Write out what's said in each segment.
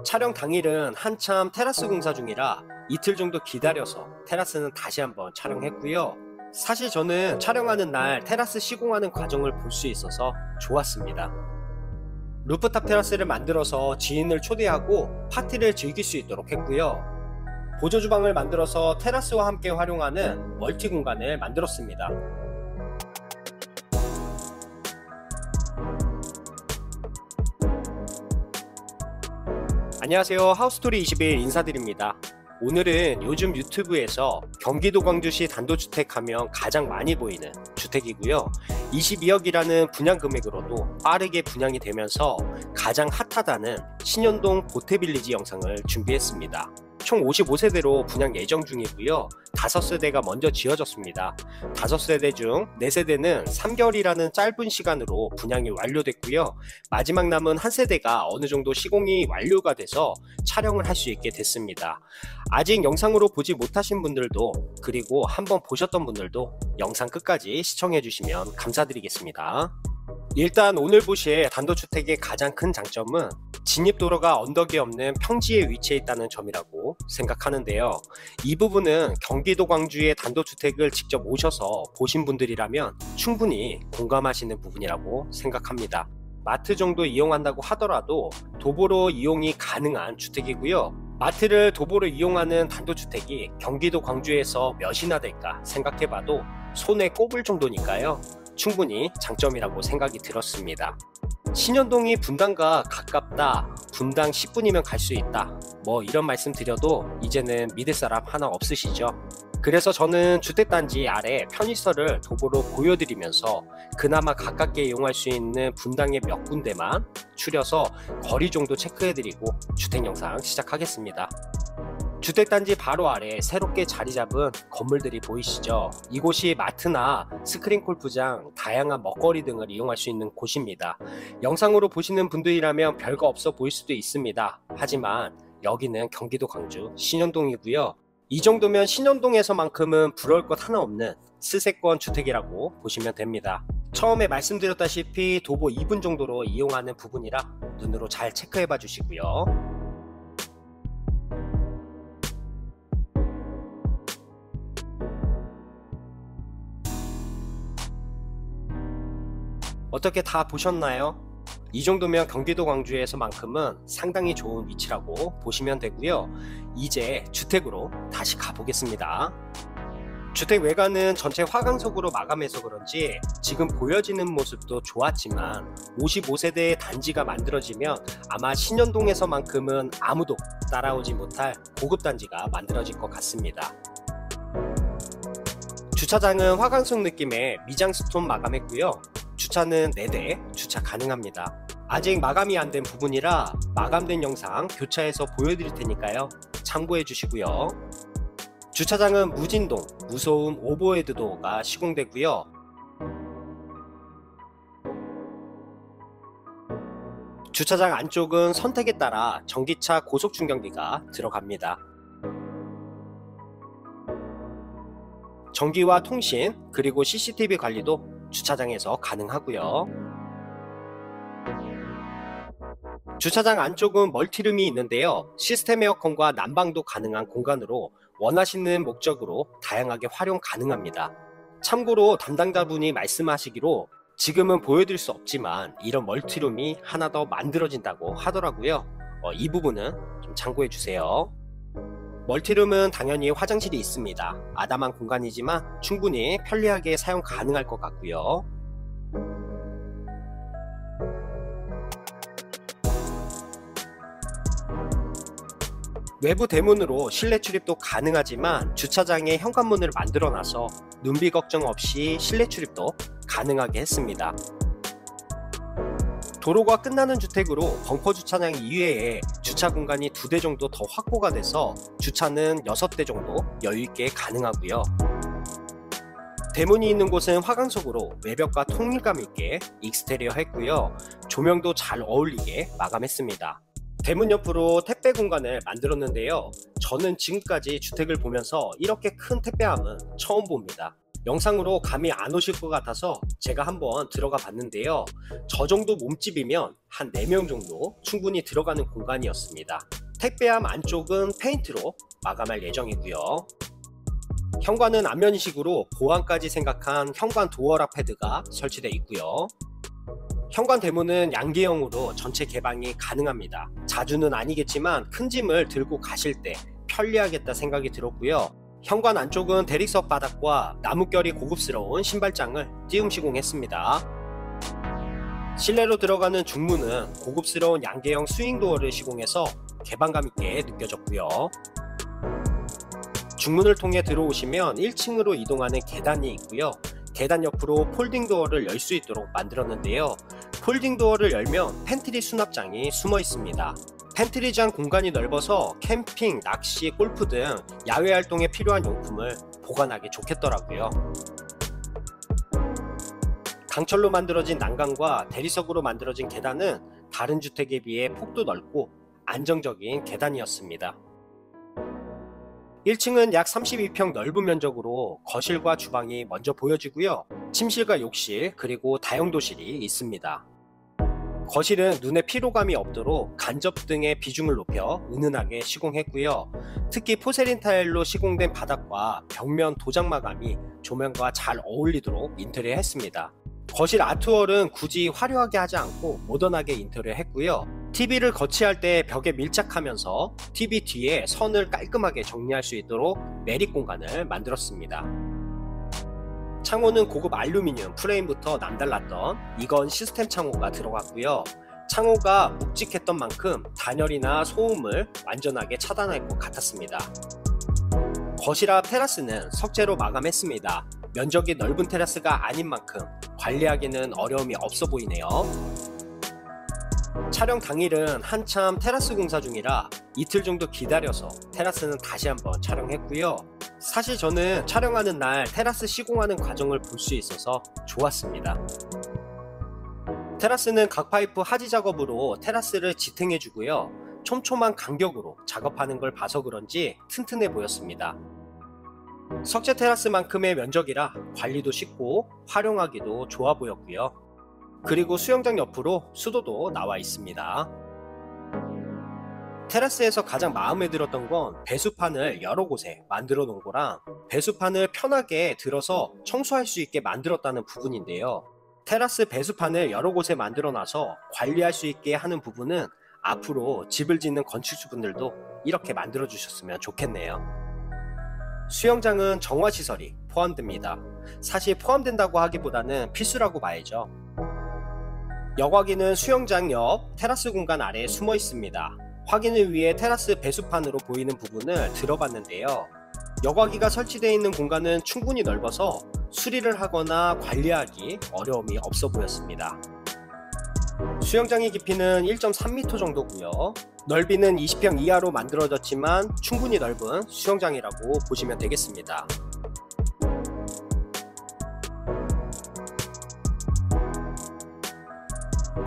촬영 당일은 한참 테라스 공사 중이라 이틀 정도 기다려서 테라스는 다시 한번 촬영했고요. 사실 저는 촬영하는 날 테라스 시공하는 과정을 볼 수 있어서 좋았습니다. 루프탑 테라스를 만들어서 지인을 초대하고 파티를 즐길 수 있도록 했고요. 보조 주방을 만들어서 테라스와 함께 활용하는 멀티 공간을 만들었습니다. 안녕하세요, 하우스토리 21 인사드립니다. 오늘은 요즘 유튜브에서 경기도 광주시 단독주택 하면 가장 많이 보이는 주택이고요. 22억이라는 분양 금액으로도 빠르게 분양이 되면서 가장 핫하다는 신현동 보태빌리지 영상을 준비했습니다. 총 55세대로 분양 예정 중이고요. 5세대가 먼저 지어졌습니다. 5세대 중 4세대는 3개월이라는 짧은 시간으로 분양이 완료됐고요. 마지막 남은 1세대가 어느 정도 시공이 완료가 돼서 촬영을 할 수 있게 됐습니다. 아직 영상으로 보지 못하신 분들도, 그리고 한번 보셨던 분들도 영상 끝까지 시청해 주시면 감사드리겠습니다. 일단 오늘 보실 단독주택의 가장 큰 장점은 진입도로가 언덕이 없는 평지에 위치해 있다는 점이라고 생각하는데요. 이 부분은 경기도 광주의 단독주택을 직접 오셔서 보신 분들이라면 충분히 공감하시는 부분이라고 생각합니다. 마트 정도 이용한다고 하더라도 도보로 이용이 가능한 주택이고요. 마트를 도보로 이용하는 단독주택이 경기도 광주에서 몇이나 될까 생각해봐도 손에 꼽을 정도니까요. 충분히 장점이라고 생각이 들었습니다. 신현동이 분당과 가깝다, 분당 10분이면 갈 수 있다, 뭐 이런 말씀 드려도 이제는 믿을 사람 하나 없으시죠? 그래서 저는 주택단지 아래 편의시설을 도보로 보여드리면서 그나마 가깝게 이용할 수 있는 분당의 몇 군데만 추려서 거리 정도 체크해드리고 주택 영상 시작하겠습니다. 주택단지 바로 아래 새롭게 자리 잡은 건물들이 보이시죠? 이곳이 마트나 스크린골프장, 다양한 먹거리 등을 이용할 수 있는 곳입니다. 영상으로 보시는 분들이라면 별거 없어 보일 수도 있습니다. 하지만 여기는 경기도 광주 신현동이고요. 이 정도면 신현동에서만큼은 부러울 것 하나 없는 스세권 주택이라고 보시면 됩니다. 처음에 말씀드렸다시피 도보 2분 정도로 이용하는 부분이라 눈으로 잘 체크해 봐 주시고요. 어떻게 다 보셨나요? 이 정도면 경기도 광주에서만큼은 상당히 좋은 위치라고 보시면 되고요. 이제 주택으로 다시 가보겠습니다. 주택 외관은 전체 화강석으로 마감해서 그런지 지금 보여지는 모습도 좋았지만 55세대의 단지가 만들어지면 아마 신현동에서만큼은 아무도 따라오지 못할 고급 단지가 만들어질 것 같습니다. 주차장은 화강석 느낌의 미장 스톤 마감했고요. 주차는 4대 주차 가능합니다. 아직 마감이 안 된 부분이라 마감된 영상 교차해서 보여드릴 테니까요. 참고해 주시고요. 주차장은 무진동, 무소음 오버헤드 도어가 시공되고요. 주차장 안쪽은 선택에 따라 전기차 고속 충전기가 들어갑니다. 전기와 통신, 그리고 CCTV 관리도 주차장에서 가능하고요. 주차장 안쪽은 멀티룸이 있는데요. 시스템 에어컨과 난방도 가능한 공간으로 원하시는 목적으로 다양하게 활용 가능합니다. 참고로 담당자분이 말씀하시기로 지금은 보여드릴 수 없지만 이런 멀티룸이 하나 더 만들어진다고 하더라고요. 이 부분은 좀 참고해 주세요. 멀티룸은 당연히 화장실이 있습니다. 아담한 공간이지만 충분히 편리하게 사용 가능할 것 같고요. 외부 대문으로 실내 출입도 가능하지만 주차장에 현관문을 만들어 놔서 눈비 걱정 없이 실내 출입도 가능하게 했습니다. 도로가 끝나는 주택으로 벙커 주차장 이외에 주차 공간이 2대 정도 더 확보가 돼서 주차는 6대 정도 여유있게 가능하고요. 대문이 있는 곳은 화강석으로 외벽과 통일감 있게 익스테리어 했고요. 조명도 잘 어울리게 마감했습니다. 대문 옆으로 택배 공간을 만들었는데요. 저는 지금까지 주택을 보면서 이렇게 큰 택배함은 처음 봅니다. 영상으로 감이 안 오실 것 같아서 제가 한번 들어가 봤는데요. 저 정도 몸집이면 한 4명 정도 충분히 들어가는 공간이었습니다. 택배함 안쪽은 페인트로 마감할 예정이고요. 현관은 안면식으로 보안까지 생각한 현관 도어락 패드가 설치되어 있고요. 현관 대문은 양계형으로 전체 개방이 가능합니다. 자주는 아니겠지만 큰 짐을 들고 가실 때 편리하겠다 생각이 들었고요. 현관 안쪽은 대리석 바닥과 나뭇결이 고급스러운 신발장을 띄움 시공했습니다. 실내로 들어가는 중문은 고급스러운 양계형 스윙도어를 시공해서 개방감 있게 느껴졌고요. 중문을 통해 들어오시면 1층으로 이동하는 계단이 있고요. 계단 옆으로 폴딩 도어를 열 수 있도록 만들었는데요. 폴딩 도어를 열면 팬트리 수납장이 숨어 있습니다. 팬트리장 공간이 넓어서 캠핑, 낚시, 골프 등 야외 활동에 필요한 용품을 보관하기 좋겠더라고요. 강철로 만들어진 난간과 대리석으로 만들어진 계단은 다른 주택에 비해 폭도 넓고 안정적인 계단이었습니다. 1층은 약 32평 넓은 면적으로 거실과 주방이 먼저 보여지고요. 침실과 욕실 그리고 다용도실이 있습니다. 거실은 눈에 피로감이 없도록 간접 등의 비중을 높여 은은하게 시공했고요. 특히 포세린 타일로 시공된 바닥과 벽면 도장 마감이 조명과 잘 어울리도록 인테리어 했습니다. 거실 아트월은 굳이 화려하게 하지 않고 모던하게 인테리어 했고요. TV를 거치할 때 벽에 밀착하면서 TV 뒤에 선을 깔끔하게 정리할 수 있도록 매립 공간을 만들었습니다. 창호는 고급 알루미늄 프레임부터 남달랐던 이건 시스템 창호가 들어갔고요. 창호가 묵직했던 만큼 단열이나 소음을 완전하게 차단할 것 같았습니다. 거실 앞 테라스는 석재로 마감했습니다. 면적이 넓은 테라스가 아닌 만큼 관리하기는 어려움이 없어 보이네요. 촬영 당일은 한참 테라스 공사 중이라 이틀 정도 기다려서 테라스는 다시 한번 촬영했고요. 사실 저는 촬영하는 날 테라스 시공하는 과정을 볼 수 있어서 좋았습니다. 테라스는 각 파이프 하지 작업으로 테라스를 지탱해 주고요. 촘촘한 간격으로 작업하는 걸 봐서 그런지 튼튼해 보였습니다. 석재 테라스만큼의 면적이라 관리도 쉽고 활용하기도 좋아 보였고요. 그리고 수영장 옆으로 수도도 나와 있습니다. 테라스에서 가장 마음에 들었던 건 배수판을 여러 곳에 만들어 놓은 거랑 배수판을 편하게 들어서 청소할 수 있게 만들었다는 부분인데요. 테라스 배수판을 여러 곳에 만들어 놔서 관리할 수 있게 하는 부분은 앞으로 집을 짓는 건축주분들도 이렇게 만들어 주셨으면 좋겠네요. 수영장은 정화시설이 포함됩니다. 사실 포함된다고 하기보다는 필수라고 봐야죠. 여과기는 수영장 옆 테라스 공간 아래에 숨어 있습니다. 확인을 위해 테라스 배수판으로 보이는 부분을 들어봤는데요. 여과기가 설치되어 있는 공간은 충분히 넓어서 수리를 하거나 관리하기 어려움이 없어 보였습니다. 수영장의 깊이는 1.3m 정도고요. 넓이는 20평 이하로 만들어졌지만 충분히 넓은 수영장이라고 보시면 되겠습니다.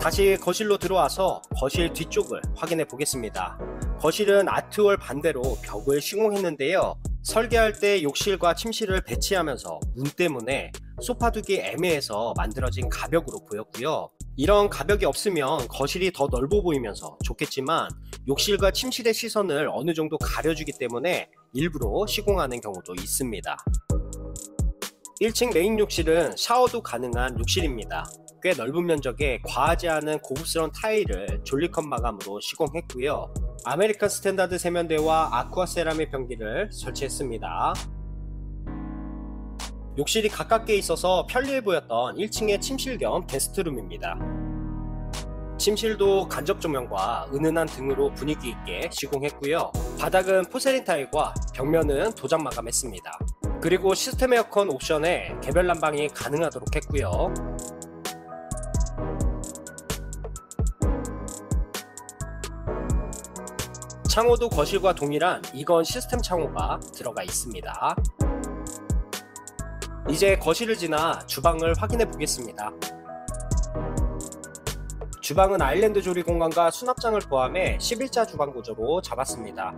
다시 거실로 들어와서 거실 뒤쪽을 확인해 보겠습니다. 거실은 아트월 반대로 벽을 시공했는데요. 설계할 때 욕실과 침실을 배치하면서 문 때문에 소파 두기 애매해서 만들어진 가벽으로 보였고요. 이런 가벽이 없으면 거실이 더 넓어 보이면서 좋겠지만 욕실과 침실의 시선을 어느 정도 가려주기 때문에 일부러 시공하는 경우도 있습니다. 1층 메인 욕실은 샤워도 가능한 욕실입니다. 꽤 넓은 면적에 과하지 않은 고급스러운 타일을 졸리컵 마감으로 시공했고요. 아메리칸 스탠다드 세면대와 아쿠아 세라믹 변기를 설치했습니다. 욕실이 가깝게 있어서 편리해 보였던 1층의 침실 겸 게스트룸입니다. 침실도 간접 조명과 은은한 등으로 분위기 있게 시공했고요. 바닥은 포세린 타일과 벽면은 도장 마감했습니다. 그리고 시스템 에어컨 옵션에 개별 난방이 가능하도록 했고요. 창호도 거실과 동일한 이건 시스템 창호가 들어가 있습니다. 이제 거실을 지나 주방을 확인해 보겠습니다. 주방은 아일랜드 조리 공간과 수납장을 포함해 11자 주방 구조로 잡았습니다.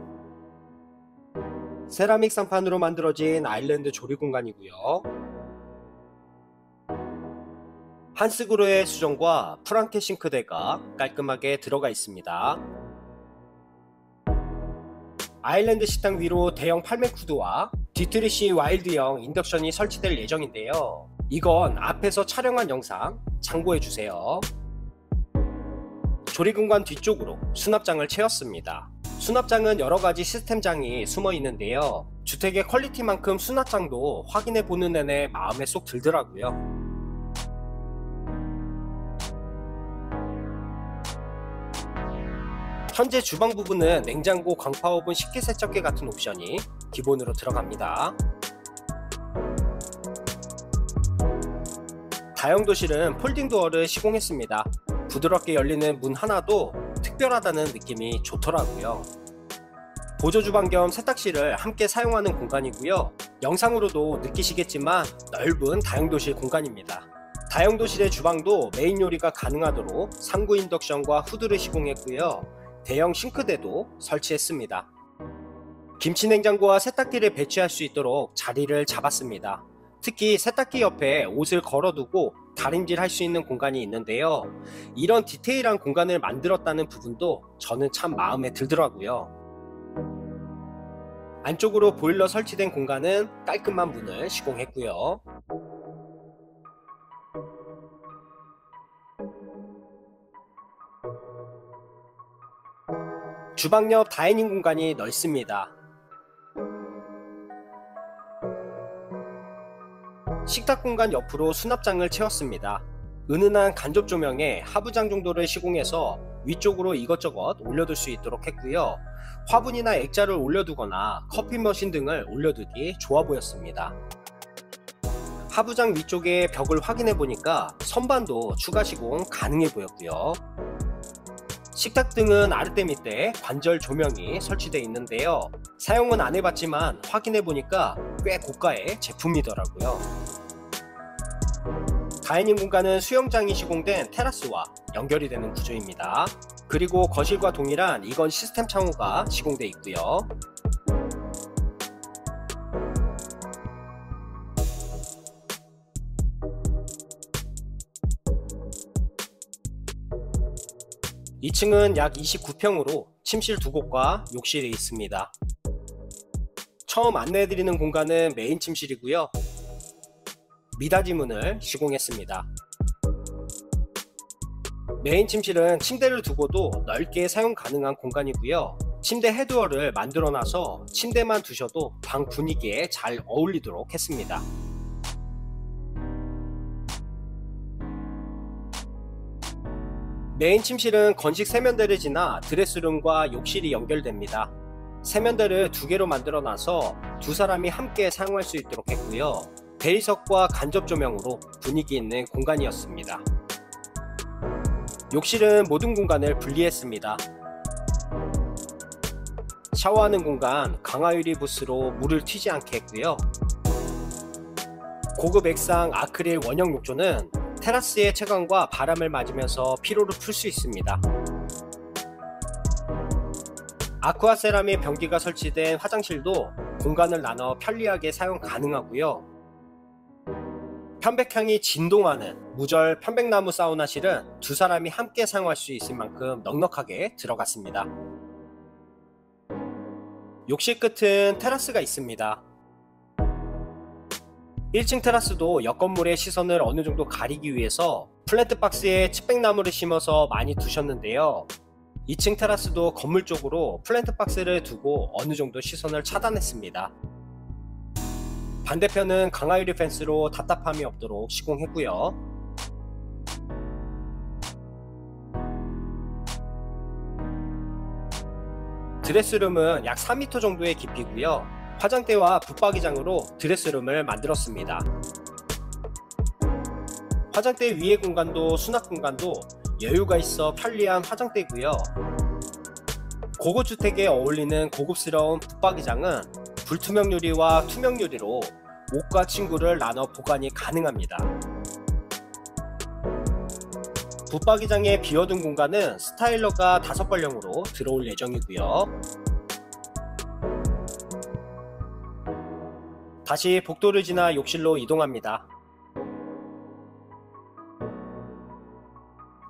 세라믹 상판으로 만들어진 아일랜드 조리 공간이고요. 한스그로의 수정과 프랑케 싱크대가 깔끔하게 들어가 있습니다. 아일랜드 식탁 위로 대형 팔메쿠드와 D3C 와일드형 인덕션이 설치될 예정인데요. 이건 앞에서 촬영한 영상 참고해주세요. 조리공간 뒤쪽으로 수납장을 채웠습니다. 수납장은 여러가지 시스템장이 숨어 있는데요. 주택의 퀄리티만큼 수납장도 확인해보는 내내 마음에 쏙 들더라고요. 현재 주방 부분은 냉장고, 광파오븐, 식기세척기 같은 옵션이 기본으로 들어갑니다. 다용도실은 폴딩도어를 시공했습니다. 부드럽게 열리는 문 하나도 특별하다는 느낌이 좋더라고요. 보조주방 겸 세탁실을 함께 사용하는 공간이고요. 영상으로도 느끼시겠지만 넓은 다용도실 공간입니다. 다용도실의 주방도 메인 요리가 가능하도록 상부 인덕션과 후드를 시공했고요. 대형 싱크대도 설치했습니다. 김치냉장고와 세탁기를 배치할 수 있도록 자리를 잡았습니다. 특히 세탁기 옆에 옷을 걸어두고 다림질 할 수 있는 공간이 있는데요. 이런 디테일한 공간을 만들었다는 부분도 저는 참 마음에 들더라고요. 안쪽으로 보일러 설치된 공간은 깔끔한 문을 시공했고요. 주방 옆 다이닝 공간이 넓습니다. 식탁 공간 옆으로 수납장을 채웠습니다. 은은한 간접 조명에 하부장 정도를 시공해서 위쪽으로 이것저것 올려둘 수 있도록 했고요. 화분이나 액자를 올려두거나 커피 머신 등을 올려두기 좋아 보였습니다. 하부장 위쪽에 벽을 확인해 보니까 선반도 추가 시공 가능해 보였고요. 식탁 등은 아르떼 밑에 관절 조명이 설치되어 있는데요. 사용은 안 해봤지만 확인해 보니까 꽤 고가의 제품이더라고요. 다이닝 공간은 수영장이 시공된 테라스와 연결이 되는 구조입니다. 그리고 거실과 동일한 이건 시스템 창호가 시공되어 있고요. 2층은 약 29평으로 침실 2곳과 욕실이 있습니다. 처음 안내해드리는 공간은 메인 침실이고요. 미닫이 문을 시공했습니다. 메인 침실은 침대를 두고도 넓게 사용 가능한 공간이고요. 침대 헤드워를 만들어놔서 침대만 두셔도 방 분위기에 잘 어울리도록 했습니다. 메인 침실은 건식 세면대를 지나 드레스룸과 욕실이 연결됩니다. 세면대를 2개로 만들어놔서 두 사람이 함께 사용할 수 있도록 했고요. 대리석과 간접 조명으로 분위기 있는 공간이었습니다. 욕실은 모든 공간을 분리했습니다. 샤워하는 공간 강화유리 부스로 물을 튀지 않게 했고요. 고급 액상 아크릴 원형 욕조는 테라스의 채광과 바람을 맞으면서 피로를 풀 수 있습니다. 아쿠아 세라믹 변기가 설치된 화장실도 공간을 나눠 편리하게 사용 가능하고요. 편백향이 진동하는 무절 편백나무 사우나실은 두 사람이 함께 사용할 수 있을 만큼 넉넉하게 들어갔습니다. 욕실 끝은 테라스가 있습니다. 1층 테라스도 옆 건물의 시선을 어느 정도 가리기 위해서 플랜트 박스에 칡백나무를 심어서 많이 두셨는데요. 2층 테라스도 건물 쪽으로 플랜트 박스를 두고 어느 정도 시선을 차단했습니다. 반대편은 강화유리 펜스로 답답함이 없도록 시공했고요. 드레스룸은 약 4m 정도의 깊이고요. 화장대와 붙박이장으로 드레스룸을 만들었습니다. 화장대 위의 공간도 수납 공간도 여유가 있어 편리한 화장대고요. 고급 주택에 어울리는 고급스러운 붙박이장은 불투명 유리와 투명 유리로 옷과 침구를 나눠 보관이 가능합니다. 붙박이장에 비워둔 공간은 스타일러가 5벌령으로 들어올 예정이고요. 다시 복도를 지나 욕실로 이동합니다.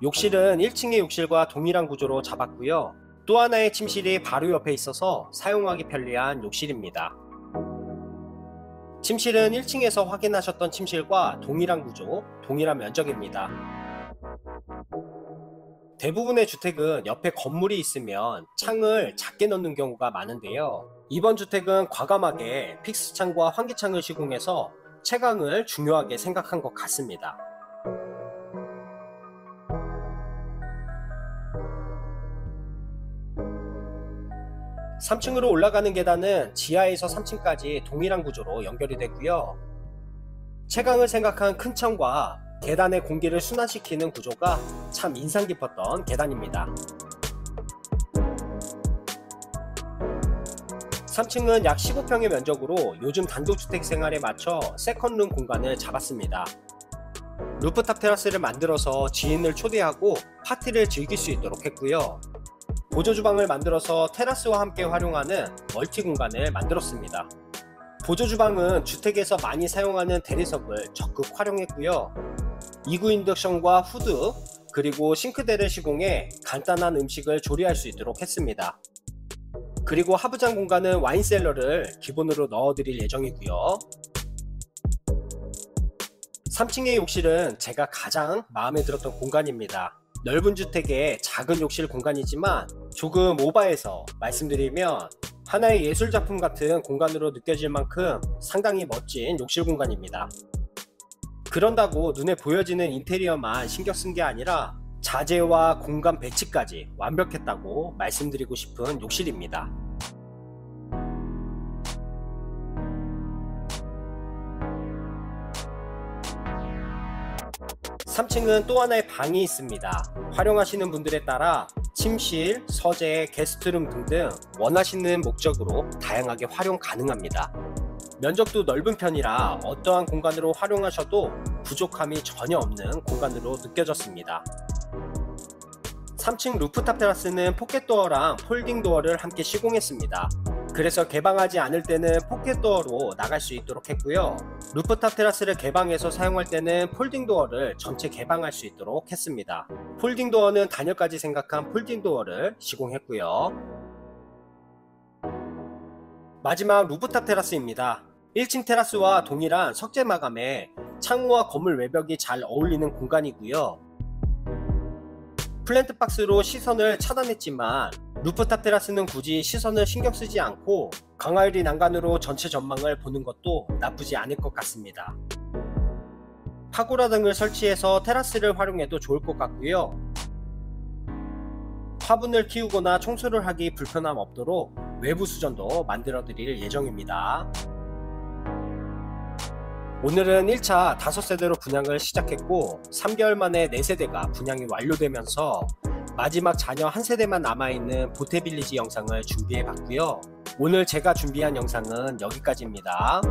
욕실은 1층의 욕실과 동일한 구조로 잡았고요. 또 하나의 침실이 바로 옆에 있어서 사용하기 편리한 욕실입니다. 침실은 1층에서 확인하셨던 침실과 동일한 구조, 동일한 면적입니다. 대부분의 주택은 옆에 건물이 있으면 창을 작게 넣는 경우가 많은데요. 이번 주택은 과감하게 픽스창과 환기창을 시공해서 채광을 중요하게 생각한 것 같습니다. 3층으로 올라가는 계단은 지하에서 3층까지 동일한 구조로 연결이 됐고요. 채광을 생각한 큰 창과 계단의 공기를 순환시키는 구조가 참 인상 깊었던 계단입니다. 3층은 약 15평의 면적으로 요즘 단독주택 생활에 맞춰 세컨룸 공간을 잡았습니다. 루프탑 테라스를 만들어서 지인을 초대하고 파티를 즐길 수 있도록 했고요. 보조주방을 만들어서 테라스와 함께 활용하는 멀티 공간을 만들었습니다. 보조주방은 주택에서 많이 사용하는 대리석을 적극 활용했고요. 2구 인덕션과 후드 그리고 싱크대를 시공해 간단한 음식을 조리할 수 있도록 했습니다. 그리고 하부장 공간은 와인셀러를 기본으로 넣어드릴 예정이고요. 3층의 욕실은 제가 가장 마음에 들었던 공간입니다. 넓은 주택의 작은 욕실 공간이지만 조금 오버해서 말씀드리면 하나의 예술작품 같은 공간으로 느껴질 만큼 상당히 멋진 욕실 공간입니다. 그런다고 눈에 보여지는 인테리어만 신경 쓴 게 아니라 자재와 공간 배치까지 완벽했다고 말씀드리고 싶은 욕실입니다. 3층은 또 하나의 방이 있습니다. 활용하시는 분들에 따라 침실, 서재, 게스트룸 등등 원하시는 목적으로 다양하게 활용 가능합니다. 면적도 넓은 편이라 어떠한 공간으로 활용하셔도 부족함이 전혀 없는 공간으로 느껴졌습니다. 3층 루프탑 테라스는 포켓도어랑 폴딩도어를 함께 시공했습니다. 그래서 개방하지 않을 때는 포켓도어로 나갈 수 있도록 했고요. 루프탑 테라스를 개방해서 사용할 때는 폴딩도어를 전체 개방할 수 있도록 했습니다. 폴딩도어는 단열까지 생각한 폴딩도어를 시공했고요. 마지막 루프탑 테라스입니다. 1층 테라스와 동일한 석재 마감에 창호와 건물 외벽이 잘 어울리는 공간이고요. 플랜트 박스로 시선을 차단했지만 루프탑 테라스는 굳이 시선을 신경 쓰지 않고 강화유리 난간으로 전체 전망을 보는 것도 나쁘지 않을 것 같습니다. 파고라 등을 설치해서 테라스를 활용해도 좋을 것 같고요. 화분을 키우거나 청소를 하기 불편함 없도록 외부 수전도 만들어 드릴 예정입니다. 오늘은 1차 5세대로 분양을 시작했고 3개월 만에 4세대가 분양이 완료되면서 마지막 자녀 1세대만 남아있는 보태빌리지 영상을 준비해 봤고요. 오늘 제가 준비한 영상은 여기까지입니다.